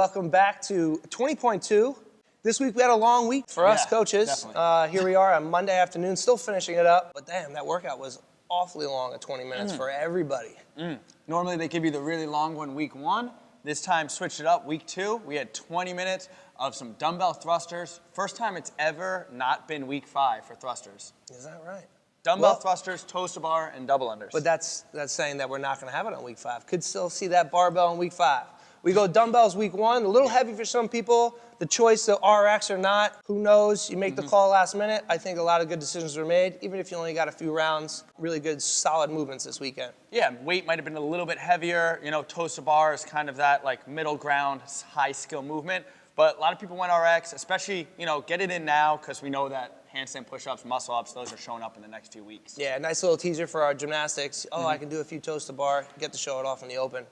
Welcome back to 20.2. This week we had a long week for us coaches. Here we are on Monday afternoon, still finishing it up. But damn, that workout was awfully long at 20 minutes for everybody. Normally they give you the really long one week 1. This time switched it up. Week 2, we had 20 minutes of some dumbbell thrusters. First time it's ever not been week 5 for thrusters. Is that right? Dumbbell thrusters, toes to bar, and double unders. But that's saying that we're not going to have it on week 5. Could still see that barbell in week 5. We go dumbbells week 1, a little heavy for some people. The choice of RX or not, who knows? You make the call last minute. I think a lot of good decisions were made, even if you only got a few rounds. Really good, solid movements this weekend. Yeah, weight might have been a little bit heavier. You know, toes to bar is kind of that like middle ground, high skill movement. But a lot of people went RX, especially, you know, get it in now because we know that handstand push-ups, muscle-ups, those are showing up in the next few weeks. Yeah, nice little teaser for our gymnastics. Oh, I can do a few toes to bar, get to show it off in the open.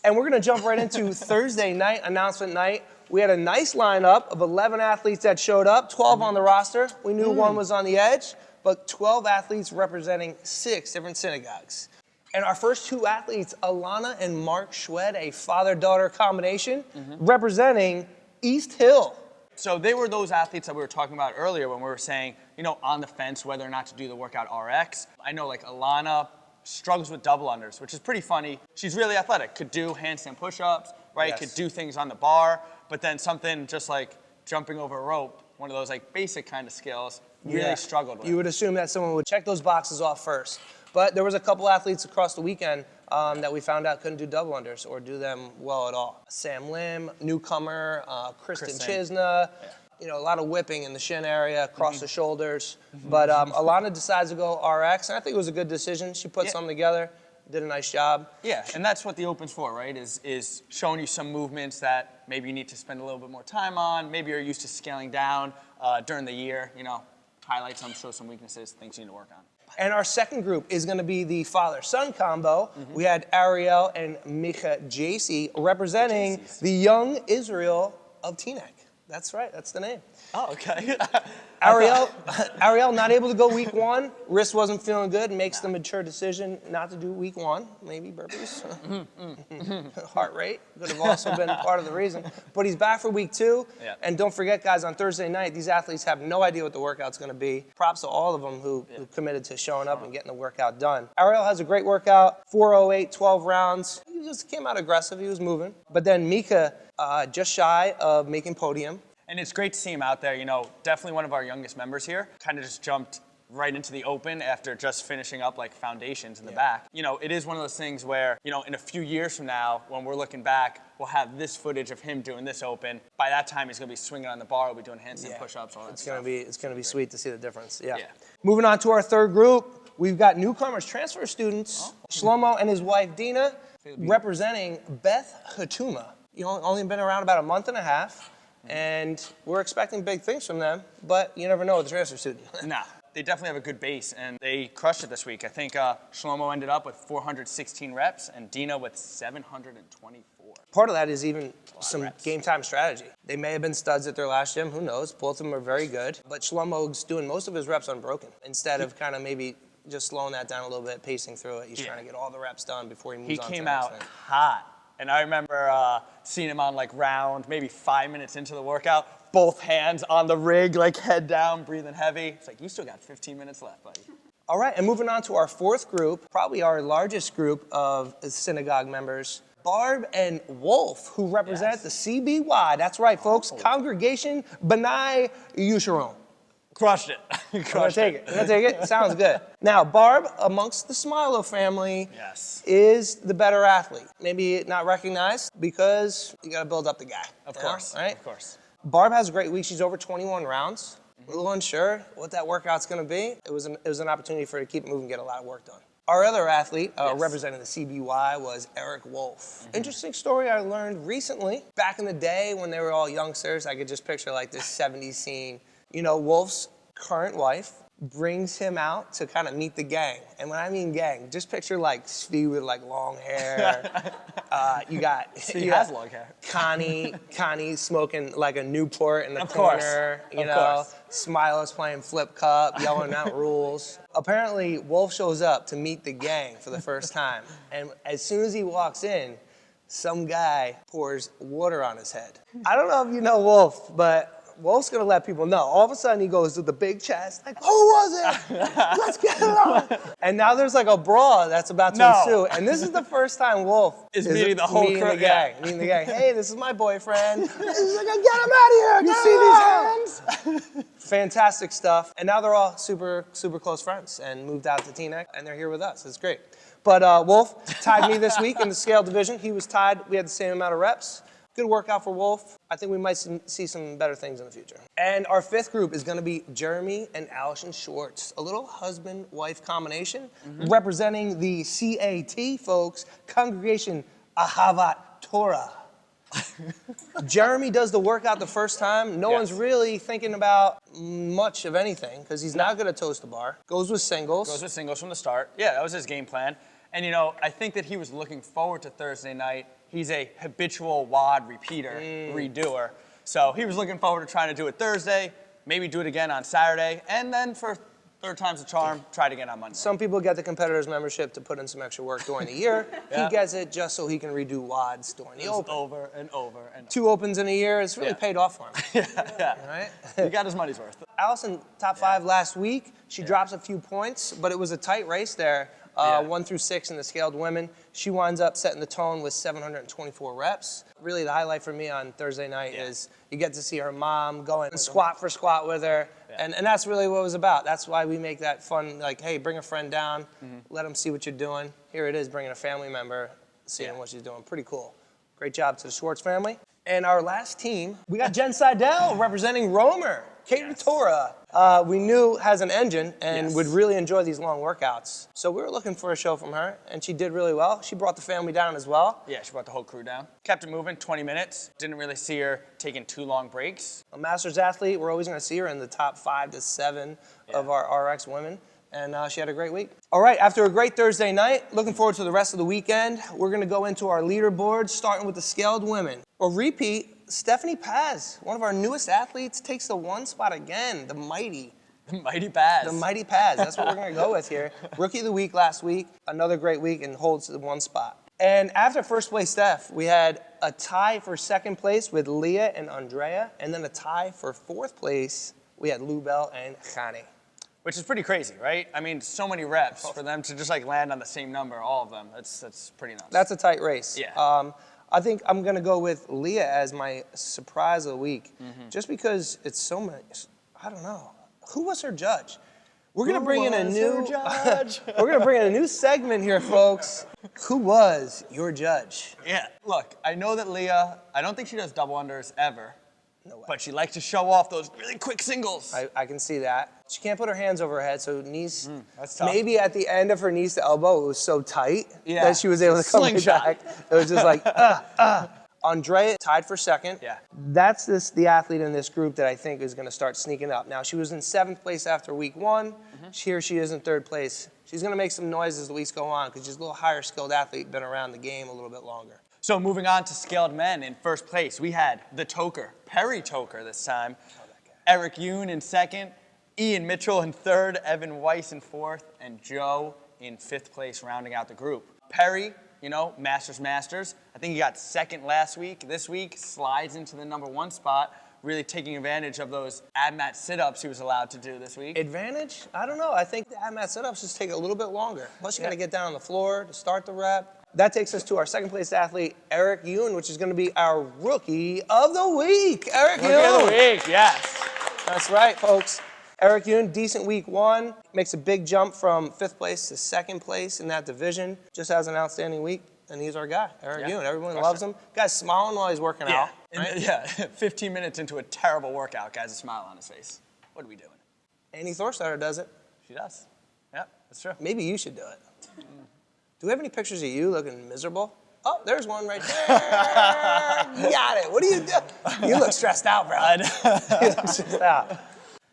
And we're going to jump right into Thursday night, announcement night. We had a nice lineup of 11 athletes that showed up, 12 on the roster. We knew one was on the edge, but 12 athletes representing 6 different synagogues. And our first 2 athletes, Alana and Mark Schwed, a father-daughter combination, representing East Hill. So they were those athletes that we were talking about earlier when we were saying, you know, on the fence whether or not to do the workout RX. I know like Alana struggles with double unders, which is pretty funny. She's really athletic, could do handstand push-ups, right? Yes. Could do things on the bar, but then something just like jumping over a rope, one of those like basic kind of skills, really struggled with. You would assume that someone would check those boxes off first. But there was a couple athletes across the weekend that we found out couldn't do double unders or do them well at all. Sam Lim, newcomer, Kristen Chisna. You know, a lot of whipping in the shin area, across the shoulders. But Alana decides to go RX, and I think it was a good decision. She put something together, did a nice job. Yeah, and that's what the Open's for, right? Is showing you some movements that maybe you need to spend a little bit more time on. Maybe you're used to scaling down during the year, you know, highlight some, show some weaknesses, things you need to work on. And our second group is going to be the father-son combo. We had Ariel and Micha JC representing the young Israel of TEANECK. That's right, that's the name. Oh, okay. Ariel not able to go week 1. Wrist wasn't feeling good. Makes the mature decision not to do week 1. Maybe burpees. Heart rate could have also been part of the reason. But he's back for week 2. Yeah. And don't forget, guys, on Thursday night, these athletes have no idea what the workout's going to be. Props to all of them who committed to showing up and getting the workout done. Ariel has a great workout. 4:08, 12 rounds. He just came out aggressive. He was moving. But then Mika, just shy of making podium. And it's great to see him out there, you know, definitely one of our youngest members here. Kind of just jumped right into the open after just finishing up like foundations in the back. You know, it is one of those things where, you know, in a few years from now, when we're looking back, we'll have this footage of him doing this open. By that time, he's going to be swinging on the bar, we'll be doing handstand push-ups, all that stuff. It's going to be sweet to see the difference, Moving on to our third group, we've got newcomers, transfer students, Shlomo and his wife, Dina, representing BETH HATUMA. You know, only been around about a month and a half. And we're expecting big things from them, but you never know with the transfer student. Nah, they definitely have a good base, and they crushed it this week. I think Shlomo ended up with 416 reps, and Dina with 724. Part of that is even some game time strategy. They may have been studs at their last gym, who knows? Both of them are very good, but Shlomo's doing most of his reps unbroken, instead of kind of maybe just slowing that down a little bit, pacing through it. He's trying to get all the reps done before he moves on to the next thing. He came out hot. And I remember seeing him on like round, maybe 5 minutes into the workout, both hands on the rig, like head down, breathing heavy. It's like, you still got 15 minutes left, buddy. All right, and moving on to our fourth group, probably our largest group of synagogue members, Barb and Wolf, who represent the CBY. That's right, folks, Congregation BNAI YESHURUN. Crushed it. I'm gonna take it. Sounds good. Now, Barb, amongst the Smilo family, is the better athlete. Maybe not recognized because you gotta build up the guy. Of course, right? Of course. Barb has a great week. She's over 21 rounds. A little unsure what that workout's gonna be. It was an opportunity for her to keep it moving, get a lot of work done. Our other athlete representing the CBY was Eric Wolf. Interesting story I learned recently. Back in the day when they were all youngsters, I could just picture like this 70s scene. You know, Wolf's current wife brings him out to kind of meet the gang. And when I mean gang, just picture like Svi with like long hair. You got has long hair. Connie smoking like a Newport in the corner. You know, Smilo's playing flip cup, yelling out rules. Apparently, Wolf shows up to meet the gang for the first time. And as soon as he walks in, some guy pours water on his head. I don't know if you know Wolf, but Wolf's gonna let people know. All of a sudden he goes to the big chest, like, who was it? Let's get it on. And now there's like a brawl that's about to ensue. And this is the first time Wolf is meeting the whole meeting crew. the gang. Meeting the gang. Hey, this is my boyfriend. He's like, get him out of here. You see these hands? Fantastic stuff. And now they're all super, super close friends and moved out to TEANECK, and they're here with us. It's great. But Wolf tied me this week in the scale division. He was tied. We had the same amount of reps. Good workout for Wolf. I think we might see some better things in the future. And our fifth group is going to be Jeremy and Allison Schwartz, a little husband-wife combination representing the CAT, folks, Congregation AHAVATH TORAH. Jeremy does the workout the first time. No one's really thinking about much of anything because he's not good at toast to bar. Goes with singles. Goes with singles from the start. Yeah, that was his game plan. And, you know, I think that he was looking forward to Thursday night. He's a habitual WOD repeater, redoer. So he was looking forward to trying to do it Thursday, maybe do it again on Saturday, and then for third time's a charm, try it again on Monday. Some people get the competitor's membership to put in some extra work during the year. He gets it just so he can redo WODs during the open. Over and over and over. 2 opens in a year, it's really paid off for him. Right? He got his money's worth. Allison, top 5 last week. She drops a few points, but it was a tight race there. 1 through 6 in the scaled women. She winds up setting the tone with 724 reps. Really the highlight for me on Thursday night is you get to see her mom going squat for squat with her. And that's really what it was about. That's why we make that fun, like, hey, bring a friend down, let them see what you're doing. Here it is, bringing a family member, seeing what she's doing. Pretty cool. Great job to the Schwartz family. And our last team, we got Jen Seidel representing ROEMER, TORAH. We knew has an engine and would really enjoy these long workouts. So we were looking for a show from her, and she did really well. She brought the family down as well. Yeah, she brought the whole crew down. Kept it moving, 20 minutes. Didn't really see her taking too long breaks. A Masters athlete, we're always gonna see her in the top 5 to 7 of our RX women. And she had a great week. All right, after a great Thursday night, looking forward to the rest of the weekend. We're gonna go into our leaderboard, starting with the scaled women. A repeat, Stephanie Paz, one of our newest athletes, takes the 1 spot again, the mighty. The mighty Paz. The mighty Paz, that's what we're gonna go with here. Rookie of the week last week, another great week and holds the 1 spot. And after first place Steph, we had a tie for second place with Leah and Andrea, and then a tie for 4th place, we had Lubel and Khani. Which is pretty crazy, right? I mean, so many reps for them to just like land on the same number, all of them. That's pretty nuts. That's a tight race. Yeah. I think I'm gonna go with Leah as my surprise of the week, just because it's so much. I don't know. Who was her judge? We're gonna bring in a new judge. We're gonna bring in a new segment here, folks. Who was your judge? Yeah. Look, I know that Leah. I don't think she does double unders ever. No way. But she likes to show off those really quick singles. I can see that. She can't put her hands over her head, so knees. That's tough. Maybe at the end of her knees to elbow, it was so tight that she was able to come Slingshot. back. It was just like, Andrea tied for second. Yeah. That's the athlete in this group that I think is going to start sneaking up. Now, she was in 7th place after week 1. Here she is in 3rd place. She's going to make some noise as the weeks go on because she's a little higher skilled athlete, been around the game a little bit longer. So moving on to scaled men, in 1st place, we had the Toker, Perry Toker this time. Eric Yoon in 2nd, Ian Mitchell in 3rd, Evan Weiss in 4th, and Joe in 5th place, rounding out the group. Perry, you know, Masters. I think he got 2nd last week. This week, slides into the number 1 spot, really taking advantage of those ab mat sit-ups he was allowed to do this week. Advantage? I don't know. I think the ab mat sit-ups just take a little bit longer. Plus, you got to get down on the floor to start the rep. That takes us to our 2nd place athlete, Eric Yoon, which is going to be our Rookie of the Week. Eric Yoon. Rookie of the Week, yes. That's right, folks. Eric Yoon, decent week 1, makes a big jump from 5th place to 2nd place in that division. Just has an outstanding week, and he's our guy, Eric Yoon. Everyone loves him. Guy's smiling while he's working out. Right? 15 minutes into a terrible workout, guy's a smile on his face. What are we doing? Annie Thorstetter does it. She does. Yep, that's true. Maybe you should do it. Do we have any pictures of you looking miserable? Oh, there's one right there. Got it. What are you doing? You look stressed out, bro. You look stressed out.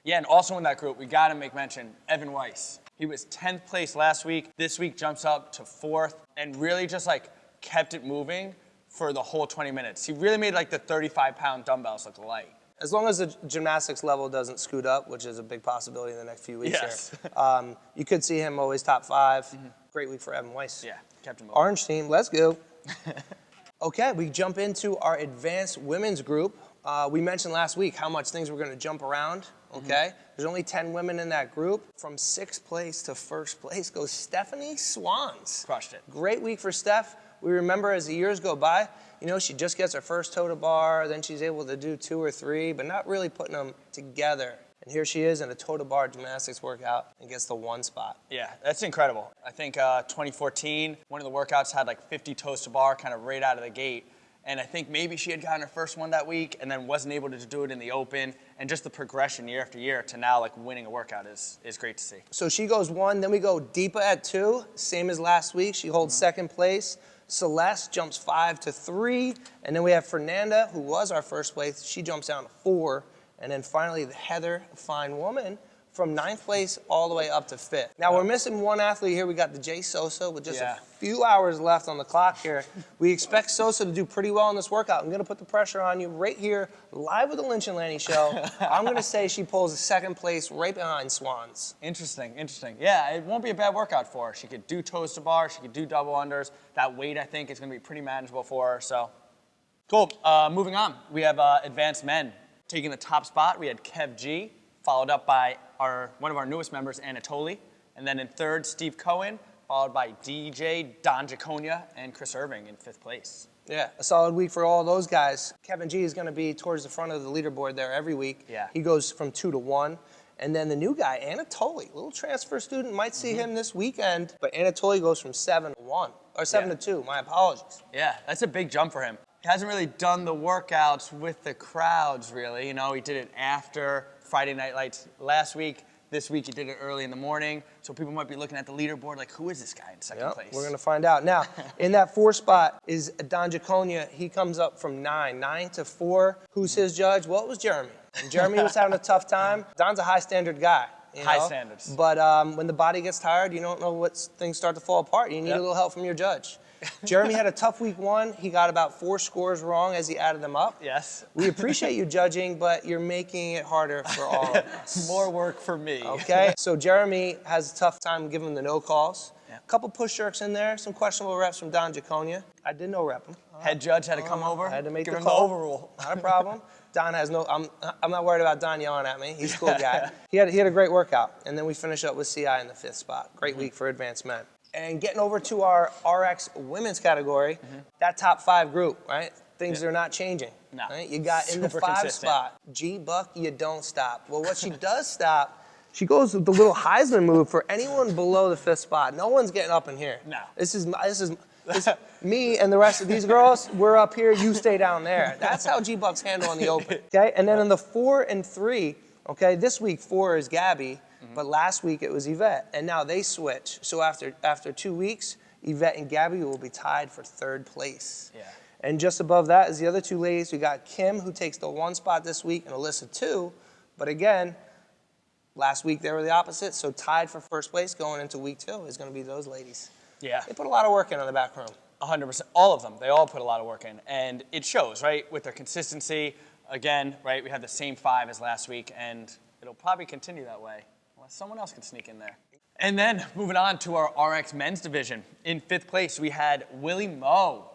Yeah, and also in that group, we got to make mention, Evan Weiss. He was 10th place last week. This week jumps up to 4th and really just like kept it moving for the whole 20 minutes. He really made like the 35-pound dumbbells look light. As long as the gymnastics level doesn't scoot up, which is a big possibility in the next few weeks here, you could see him always top 5. Great week for Evan Weiss. Yeah, kept him moving. Orange team, let's go. Okay, we jump into our advanced women's group. We mentioned last week how much things were going to jump around, okay? There's only 10 women in that group. From 6th place to 1st place goes Stephanie Swans. Crushed it. Great week for Steph. We remember as the years go by, you know, she just gets her first toe to bar, then she's able to do 2 or 3, but not really putting them together. And here she is in a toe to bar gymnastics workout and gets the 1 spot. Yeah, that's incredible. I think 2014, one of the workouts had like 50 toes to bar kind of right out of the gate. And I think maybe she had gotten her first one that week and then wasn't able to do it in the open. And just the progression year after year to now like winning a workout is great to see. So she goes 1, then we go Deepa at 2, same as last week. She holds 2nd place. Celeste jumps 5 to 3. And then we have Fernanda, who was our 1st place. She jumps down to 4. And then finally, Heather, a fine woman, from 9th place all the way up to 5th. Now, we're missing one athlete here. We got the Jay Sosa with just a few hours left on the clock here. We expect Sosa to do pretty well in this workout. I'm going to put the pressure on you right here, live with the Lynch and Lanny show. I'm going to say she pulls 2nd place right behind Swans. Interesting, interesting. Yeah, it won't be a bad workout for her. She could do toes to bar. She could do double unders. That weight, I think, is going to be pretty manageable for her. So, cool. Moving on, we have advanced men. Taking the top spot, we had Kev G, followed up by one of our newest members, Anatoly. And then in 3rd, Steve Cohen, followed by DJ, Don Jaconia, and Chris Irving in 5th place. Yeah, a solid week for all those guys. Kevin G is going to be towards the front of the leaderboard there every week. Yeah. He goes from 2 to 1. And then the new guy, Anatoly, little transfer student, might see him this weekend. But Anatoly goes from 7 to 1, or 7 to 2, my apologies. Yeah, that's a big jump for him. He hasn't really done the workouts with the crowds, really. You know, he did it after Friday Night Lights last week. This week he did it early in the morning. So people might be looking at the leaderboard like, who is this guy in 2nd place? We're going to find out. Now, in that 4th spot is Don Jaconia. He comes up from 9 to 4. Who's his judge? Well, it was Jeremy. And Jeremy was having a tough time. Don's a high-standard guy. High standards. But when the body gets tired, you don't know what things start to fall apart. You need a little help from your judge. Jeremy had a tough week 1. He got about 4 scores wrong as he added them up. Yes. We appreciate you judging, but you're making it harder for all of us. More work for me. Okay, so Jeremy has a tough time giving the no calls. A couple push jerks in there, some questionable reps from Don Jaconia. I did no rep him. Head judge had to come over. I had to make give the him call. the overrule. Not a problem. Don has no, I'm not worried about Don yelling at me. He's a cool guy. He had a great workout. And then we finish up with CI in the 5th spot. Great week for advanced men. And getting over to our RX women's category, that top 5 group, right? Things are not changing. No. Right? You got in the 5 spot, G-Buck, you don't stop. Well, what she does stop, she goes with the little Heisman move for anyone below the 5th spot. No one's getting up in here. No. This is me and the rest of these girls. We're up here, you stay down there. That's how G-Bucks handle on the open. Okay, and then in the 4 and 3, okay, this week 4 is Gabby. But last week it was Yvette, and now they switch. So after 2 weeks, Yvette and Gabby will be tied for 3rd place. Yeah. And just above that is the other 2 ladies. We got Kim, who takes the 1 spot this week, and Alyssa 2. But again, last week they were the opposite. So tied for 1st place going into week 2 is going to be those ladies. Yeah. They put a lot of work in on the back room. 100%. All of them. They all put a lot of work in. And it shows, right, with their consistency. Again, right, we had the same 5 as last week, and it'll probably continue that way. Someone else could sneak in there. And then moving on to our RX men's division. In 5th place, we had Willie Moe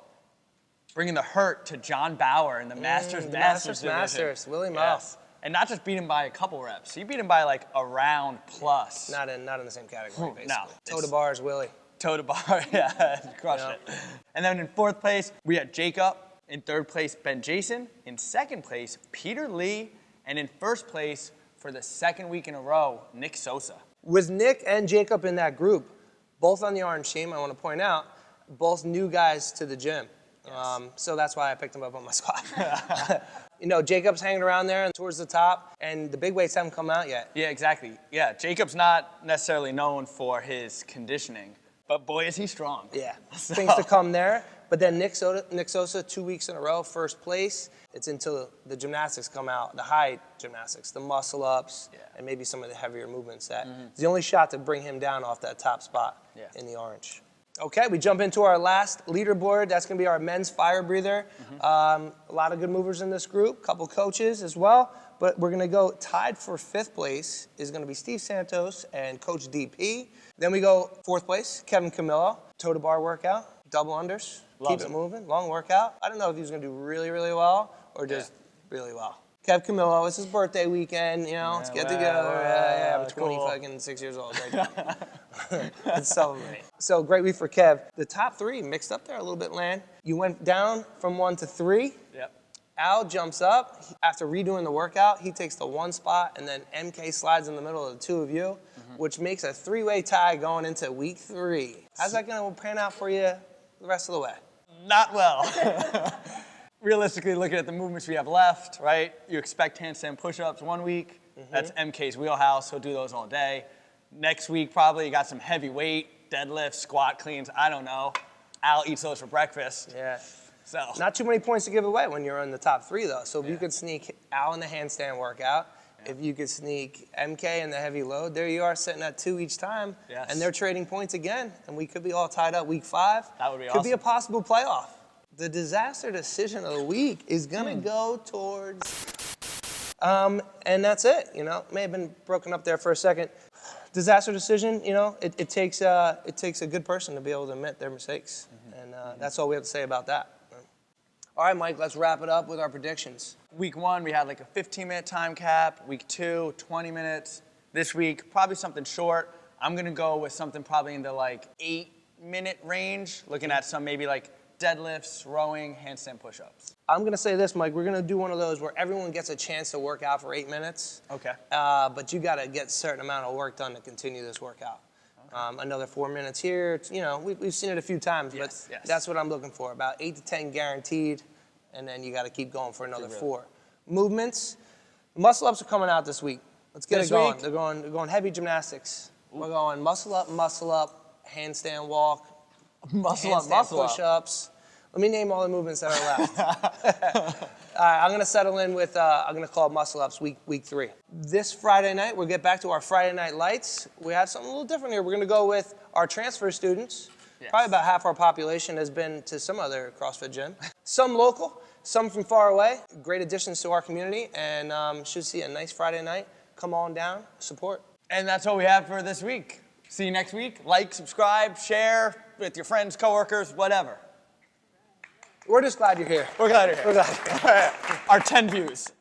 bringing the hurt to John Bauer in the Masters division. Masters, Willie Moe. Yes. And not just beat him by a couple reps. He beat him by like a round plus. Not in the same category, basically. No. Toe to bars, Willie. Toe to bar, yeah, crushed it. And then in 4th place, we had Jacob. In 3rd place, Ben Jason. In 2nd place, Peter Lee. And in 1st place, for the 2nd week in a row, Nick Sosa. Was Nick and Jacob in that group, both on the orange team, I want to point out, both new guys to the gym. Yes. So that's why I picked them up on my squad. You know, Jacob's hanging around there and towards the top, and the big weights haven't come out yet. Yeah, exactly. Yeah, Jacob's not necessarily known for his conditioning, but boy, is he strong. Yeah, things to come there. But then Nick Sosa, 2 weeks in a row, 1st place. It's until the gymnastics come out, the high gymnastics, the muscle-ups, and maybe some of the heavier movements. It's the only shot to bring him down off that top spot in the orange. Okay, we jump into our last leaderboard. That's going to be our men's fire breather. A lot of good movers in this group, couple coaches as well. But we're going to go tied for 5th place is going to be Steve Santos and Coach DP. Then we go 4th place, Kevin Camillo, toe to bar workout, double unders. Loves Keep it it. moving. Long workout. I don't know if he was going to do really, really well or just really well. Kev Camillo, it's his birthday weekend, you know, let's get together. Yeah, I'm 26 years old. Great job. Let's celebrate. So great week for Kev. The top three mixed up there a little bit, Lan. You went down from 1 to 3. Yep. Al jumps up. After redoing the workout, he takes the 1 spot, and then MK slides in the middle of the 2 of you, which makes a 3-way tie going into week 3. How's that going to pan out for you the rest of the way? Not well. Realistically, looking at the movements we have left, right? You expect handstand push-ups 1 week. That's MK's wheelhouse. He'll do those all day. Next week, probably you got some heavy weight, deadlifts, squat cleans. I don't know. Al eats those for breakfast. Yeah. So Not too many points to give away when you're in the top 3, though. So if you could sneak Al in the handstand workout, if you could sneak MK in the heavy load, there you are sitting at 2 each time. Yes. And they're trading points again. And we could be all tied up week 5. That would be Could be a awesome. possible playoff. The disaster decision of the week is going to go towards... and that's it, you know. May have been broken up there for a second. Disaster decision, you know, it takes a good person to be able to admit their mistakes. And that's all we have to say about that. All right, Mike, let's wrap it up with our predictions. week 1, we had like a 15-minute time cap. Week 2, 20 minutes. This week, probably something short. I'm going to go with something probably in the like 8-minute range, looking at some maybe like deadlifts, rowing, handstand push-ups. I'm going to say this, Mike. We're going to do one of those where everyone gets a chance to work out for 8 minutes. Okay. But you got to get a certain amount of work done to continue this workout. Another 4 minutes here. It's, you know, we've seen it a few times, but that's what I'm looking for. About 8 to 10 guaranteed, and then you got to keep going for another 4. Movements. Muscle-ups are coming out this week. Let's get it going. They're going heavy gymnastics. We're going muscle up, handstand walk, handstand push-ups. Let me name all the movements that are left. All right, I'm going to settle in with, I'm going to call muscle-ups week 3. This Friday night, we'll get back to our Friday night lights. We have something a little different here. We're going to go with our transfer students. Yes. Probably about half our population has been to some other CrossFit gym. Some local, some from far away. Great additions to our community, and should see a nice Friday night. Come on down, support. And that's all we have for this week. See you next week. Like, subscribe, share with your friends, coworkers, whatever. We're just glad you're here. We're glad you're here. We're glad. Our 10 views.